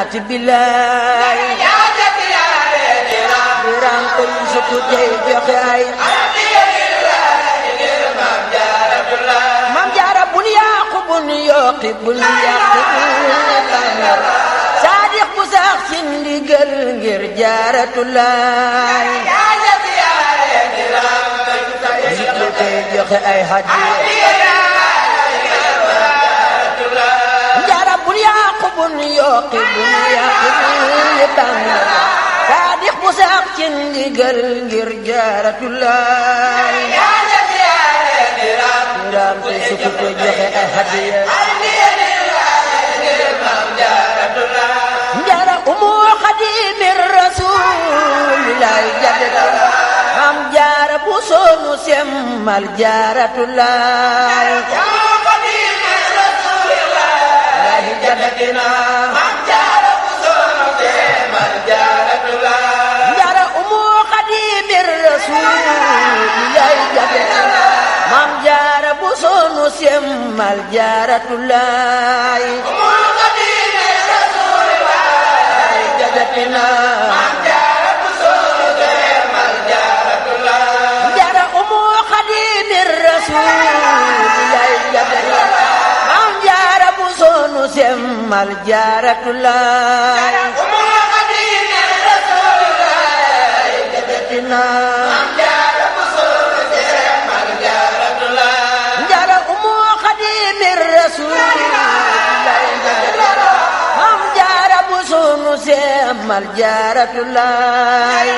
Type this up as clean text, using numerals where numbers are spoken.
naati billaay biram ko yusufu tey joxe ay mam jaara bun yaqu bun yoqi bun yaqi saadiq bu sax ci ndigal ngir jaaratulaay yusufu tey joxe ay hadiya bun yoqi bun yaqi saadiq bu sax ci ndigal ngir jaaratulaay biram te suku ko joxe ay hadiya jaara umu xadimir rasulillahi jaddatu mam jaara bu sonu semmal jaaratulaay jadatina mam jaara bu sonu semmal jaaratulaay jaara umu xadimir rasulillahi jaddatu mam jaara bu sonu semmal jaaratulaay umu xadimir rasulillahi jadatina mam jaara bu sonu semmal jaaratulaay jaara umu xadimir rasulillahi jadatu sonu semmal jaaratulaay umu xadimir rasulillahi jadatina mam jaara bu sonu semmal jaaratulaay jaara umu xadimir rasulillahi jadatina mam jaara bu sonu semmal jaaratulaay